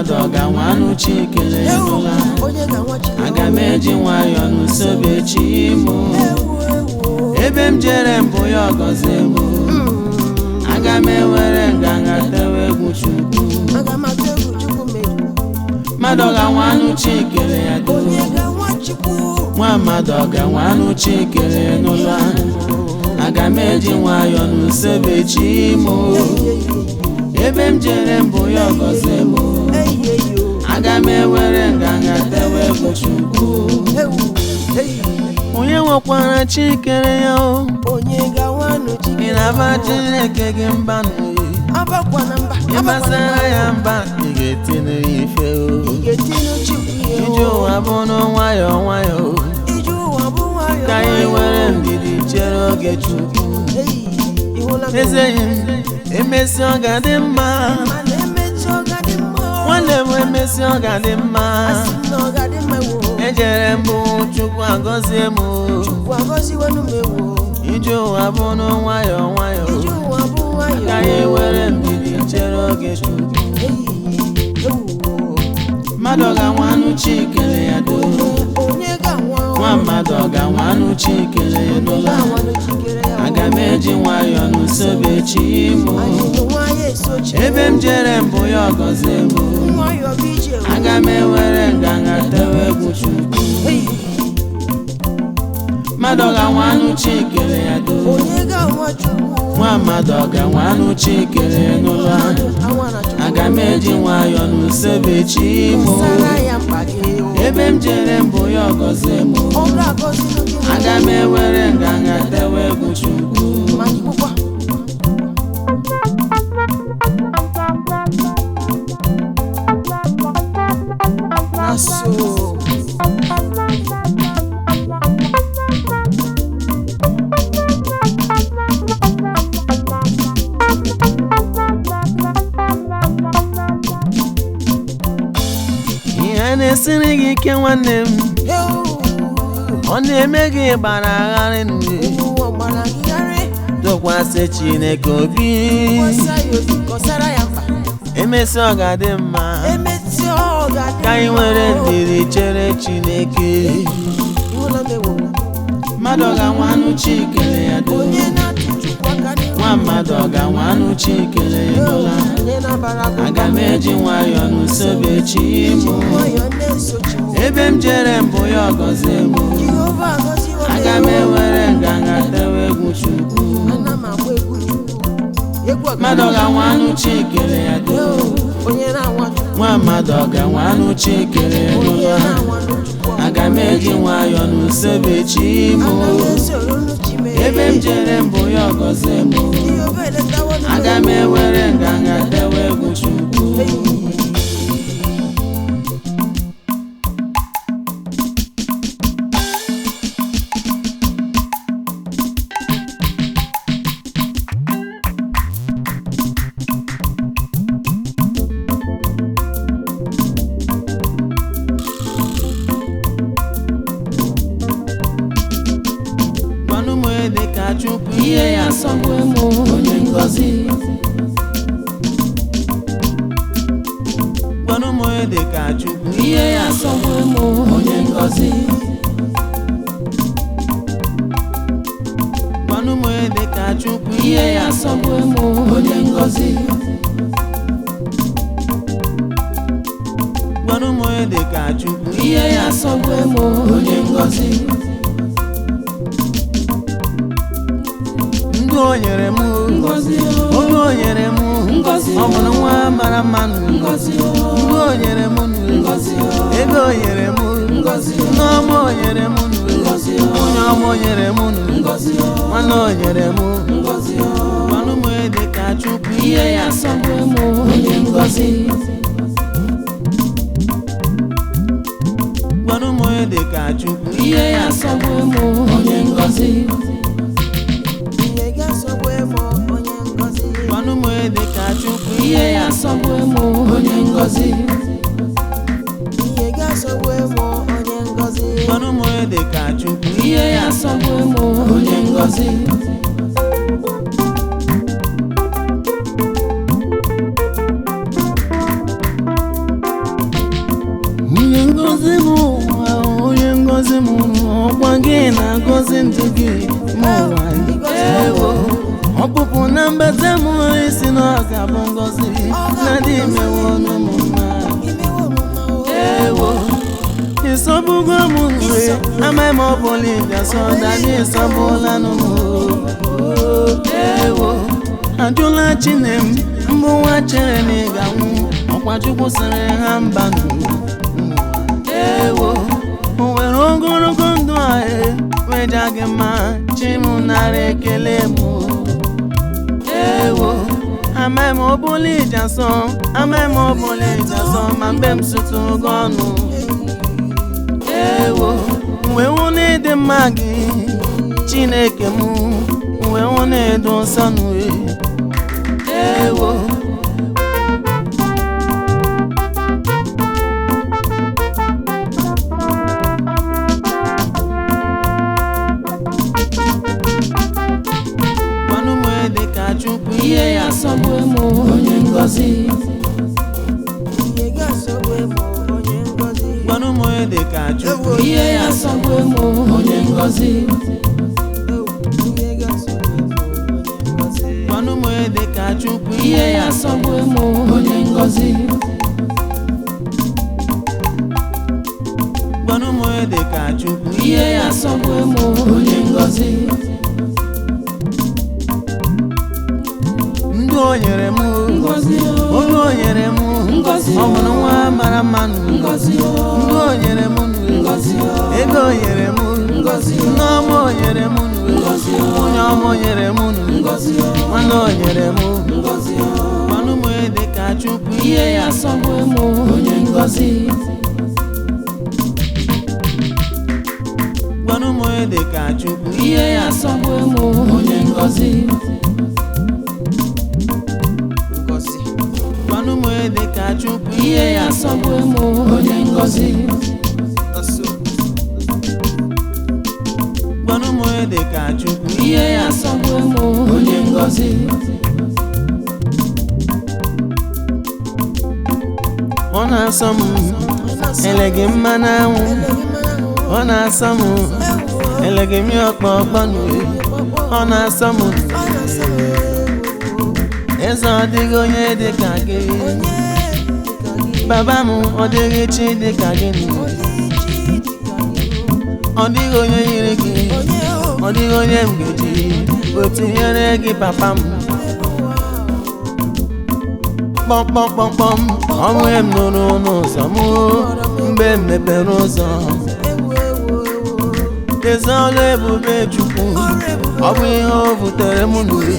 mmadụ ọ ga-anwanụ chi kele nụla aga m eji nwayọọ n'usobe chi mụ ebe m jere mbụ ya ọgọzie mụ aga m ewere nganga tewe egwu Chukwu mmadụ ọ ga-anwanụ chi kele ya do nwa mmadụ ọ ga-anwanụ chi kele nụla aga m eji nwayọọ n'usobe chi mụ ebe m jere mbụ ya ọgọzie mụ aga m ewere nganga tewe egwu Chukwu onye nwekwara chi kere ya o ị na-aba Chineke gị mba ịgbasara ya mba ị ga-etinye ya ife o ije ụwa bụ n'nwayọọ nwayọọ ka anyị were ndidi chere oge Chukwu eze emesi ọ ga-adị mma nwanne m emesi ọ ga-adị mma ejere mbụ Chukwu agọzie m ije ụwa bụ n'nwayọọ nwayọọ ka anyị were ndidi chere oge Chukwu mmadụ ọ ga-anwanụ chi kele ya do nwa mmadụ ọ ga-anwanụ chi kele ya n'ụlọ aga m eji nwayọọ n'usobe chi mụ ebe m jere mbụ ya ọgọzie mụ aga m ewere nganga tewe egwu Chukwu mmadụ ọ ga-anwanụ chi kele ya do nwa mmadụ ọ ga-anwanụ chi kele ya n'ụlọ aga m eji nwayọọ n'usobe chi mụ ebe m jere mbụ ya ọgọzie mụ aga m ewere nganga tewe egwu Chukwu ihe na-esiri gị ike nwanne m ọ na-eme gị gbara agharị tụkwasị Chineke obi emesi ọ ga-adị mma ka anyị nwere ndidi chere Chineke mmadụ ọ ga-anwanụ chi kele ya do nwa mmadụ ọ ga-anwanụ chi kele ya n'ụla aga m eji nwayọọ n'usobe chi mụ ebe m jere mbụ ya ọgọzie mụ aga m ewere nganga tewe egwu Chukwu mmadụ ọ ga-anwanụ chi kele ya do nwa mmadụ ọ ga-anwanụ chi kele ya n'ụla aga m eji nwayọọ n'usobe chi mụ ebe m jere mbụ ya ọgọzie mụ aga m ewere nganga tewe egwu Chukwu Chukwu ihe ya asọgbu mụ onye ngọzi gwanụ m onye dị ka Chukwu ihe ya asọgbu mụ onye ngọzi gwanụ m onye dị ka Chukwu ihe ya asọgbu mụ onye ngọzi gwanụ m onye dị ka Chukwu ihe ya asọgbu mụ onye ngọzi o nyere m oge o nyere m ọ bụrụ nwa mara mmanụ ndụ o nyere m ego o nyere m n'ọma o nyere m onye ọma o nyere m nwanne o nyere m gwanụ m dị ka Chukwu ihe ya asọgbu m onye ngọzi gwanụ m dị ka Chukwu ihe ya asọgbu m onye ngọzi gwanụ m dị ka Chukwu ihe ya asọgbu m onye ngọzi gwanụ m dị ka Chukwu ihe ya asọgbu m onye ngọzi ụwa ewo ọpụpụ na mbata m isi na ọ ga-abụ ngọzi na dị imewo n'ụmụ mma ewo ịsọbugo m nwe amaghị m ọbụla ịbịasọ dani ịsọbụla n'ụmụ ewo ajụla chine m mbụ nwa chere na ị ga-anwụ ọkwa Chukwu sịrị ha mba ewo o nwere ogologo ndụ ahụ weja gị mma chi m nara ekele m ewo amaghị m ọbụla ịjasọ amaghị m ọbụla ịjasọ ma mgbe m sụtụrụ gị ọnụ ewo wee wụ na ịdị mma gị Chineke m wee wụ na ịdị nsọ n'uwe ewo gwanụ m dị ka Chukwu ihe ya sọgbu m onye ngọzi gwanụ m dị ka Chukwu ihe ya sọgbu m onye ngọzi gwanụ m dị ka Chukwu ihe ya sọgbu m onye ngọzi gwanụ m dị ka Chukwu ihe ya sọgbu m onye ngọzi ndụ o nyere m olu o nyere m ọ mụrụ nwa mara mma ndụ o nyere m ego o nyere m nneọma o nyere m onye ọma o nyere m nwanne o nyere m gwanụ m dị ka Chukwu ihe ya sọgbu m onye ngọzi gwanụ m dị ka Chukwu ihe ya sọgbu m onye ngọzi gwanụ m dị ka Chukwu ihe ya sọgbu m onye ngọzi gwanụ m dị ka Chukwu ihe ya sọgbu m onye ngọzi ọ na-asọ m eleghị mma n'anwụ ọ na-asọ m eleghị m ọkpọ n'uwe ọ na-asọ m eze ọ dịghị onye dị ka gị baba m ọ dịghị chi dị ka gị ọ dịghị onye yiri gị ọ dịghị onye m ga-eji otinyere gị papa m kpọmkpọmkpọmkpọm ọnwụ m nụrụ n'ụzọ m mgbe m mepere ụzọ eze ọlụ ebube Chukwu ọ bụ ihe o butere m n'uri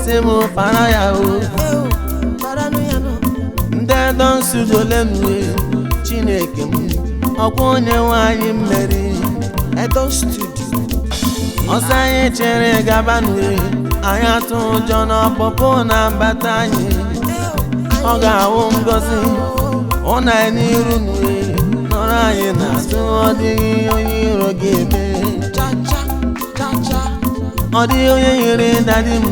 si m para ya o ndị edo nsudole n'uwe Chineke m ọkwa onye nwe anyị mmeri Edo Studio ọsọ anyị chere gaba n'uwe anyị atụ ụjọ n'ọpụpụ na mbata anyị ọ ga-awụ ngọzi ọ na n'iru n'uwe nọrọ anyị n'azụ ọ dịghị onye iro ga-eme ọ dịghị onye nyere dadi m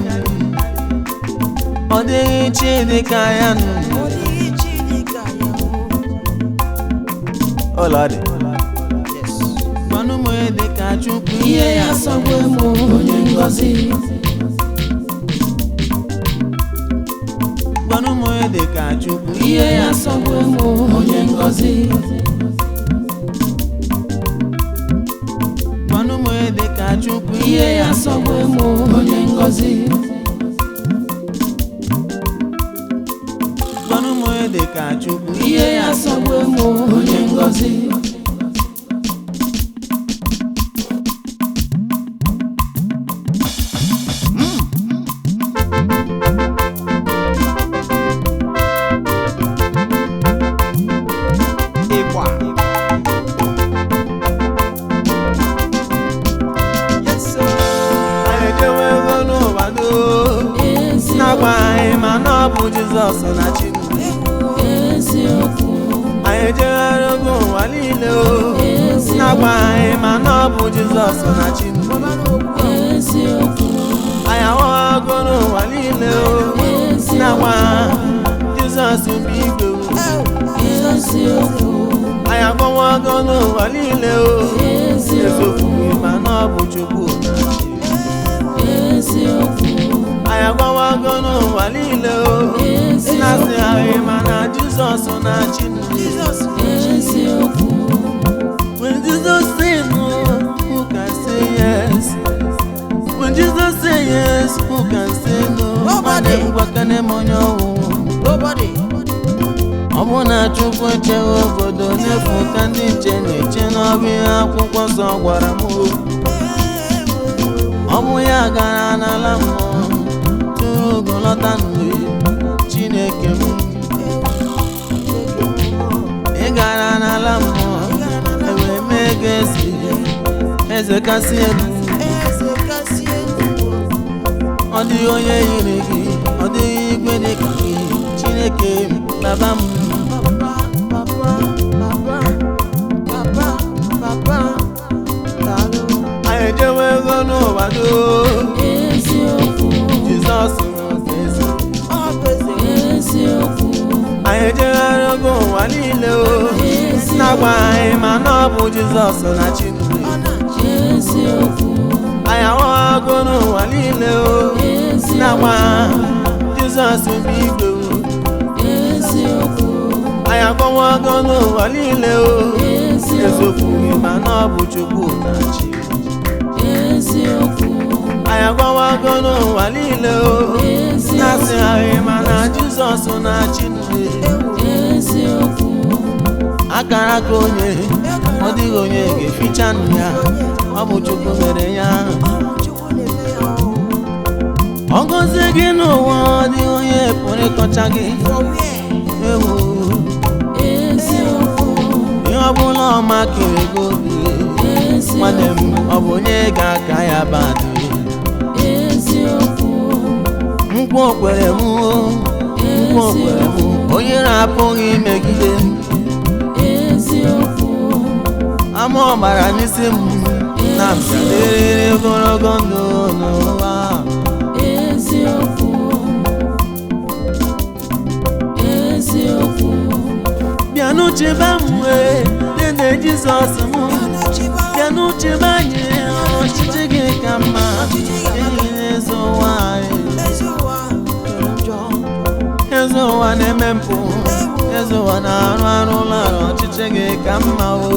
ọ dịghị chi dịka ya ọladị gwanụ m dị ka Chukwu ihe ya sọgbu m onye ngọzi gwanụ m dị ka Chukwu ihe ya sọgbu m onye ngọzi gwanụ m dị ka Chukwu ihe ya sọgbu m onye ngọzi gwanụ m dị ka Chukwu ihe ya sọgbu m onye ngọzi nakwa anyị ma na ọ bụ Jizọs na Chineke anyị ejegharị ogo ụwa niile o nakwa anyị ma na ọ bụ Jizọs na Chineke anyị ahụghị n'ụwa niile o nakwa Jizọs bụ igwe anyị agbanwe n'ụwa niile o eziokwu ma na ọ bụ Chukwu na Chineke anyị agbawago n'ụwa niile o na-asị anyị mana Jizọs na-achị ndụ. When Jesus say no, who can say yes? When Jesus say yes, who can say no? Nobody. Ọ bụ na Chukwu echewe obodo n'efu ka ndị nche na-eche n'ọbịa akwụkwọ nsọ gwara m. Ọ bụ ya gara n'ala mmụọ tụrụ ugo lọta n'uwe Chineke m. Ị gara n'ala mmụọ ewee mee gị eze kasị elu. Ọ dịghị onye yiri gị, ọ dịghị igwe dị ka gị Chineke m, Baba m. Anyị ejewego n'ụwa doo Jizọs eze. Anyị ejegharịgo ụwa niile o na-agwa anyị mana ọ bụ Jizọs na-achị ndụ. Anyị ahụghịgo n'ụwa niile o na-agwa Jizọs bụ igwe o. Anyị agbawago n'ụwa niile o eziokwu mana ọ bụ Chukwu na-achị. Anyị agbawago n'ụwa niile o na-asị anyị mana Jizọs na-achị ndụ. Akara aka onye ọ dịghị onye ga-eficha ndụ ya, ọ bụ Chukwu mere ya. Ọ gọzie gị n'ụwa ọ dịghị onye pụrụ ịkọcha gị. Ewu ihe ọbụla ọma kere gị obi nwanne m, ọ bụ onye ga-aka ya badị. Nkwa o kwere m, nkwa o kwere m, onye na-apụghị imegide m. Ama ọbara n'isi m na m ga-adịrịrị ogologo ndụ n'ụwa. Bịanụ chebe m wee nene Jizọs m, bịanụ chebe anyị ọchịchị gị ka mma. Enyi eze ụwa anyị, eze ụwa na-eme mpụ, eze ụwa na-arụ arụ ụlọ ọchịchị gị ka mma o.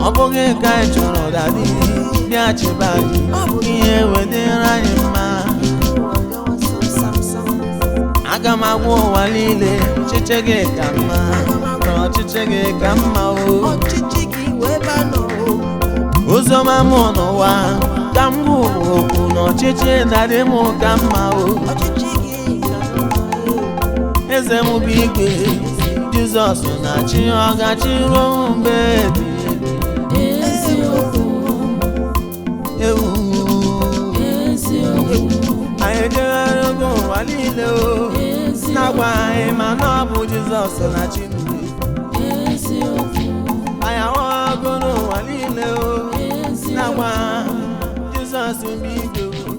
Ọ bụghị ka anyị chọrọ dadị bịa chebe anyị, ihe wedịrị anyị mma. Aga m agwa ụwa niile ọchịchị gị ka mma, ọchịchị gị ka mma o. Oziọma m n'ụwa ka m bụ okwu na ọchịchị dadị m ka mma o. Eze m bụ igwe Jizọs na-achị, ọ ga-achị ruo mgbe ewu. Anyị ejegharịgo ụwa niile o na-agwa anyị mana ọ bụ Jizọs na-achị ndụ. Anyị ahụghịgo n'ụwa niile o na-agwa Jizọs bụ igwe o.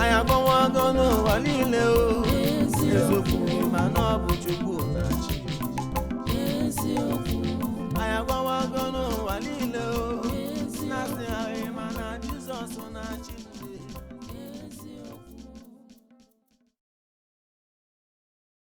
Anyị agbawago n'ụwa niile o eziokwu mana ọ bụ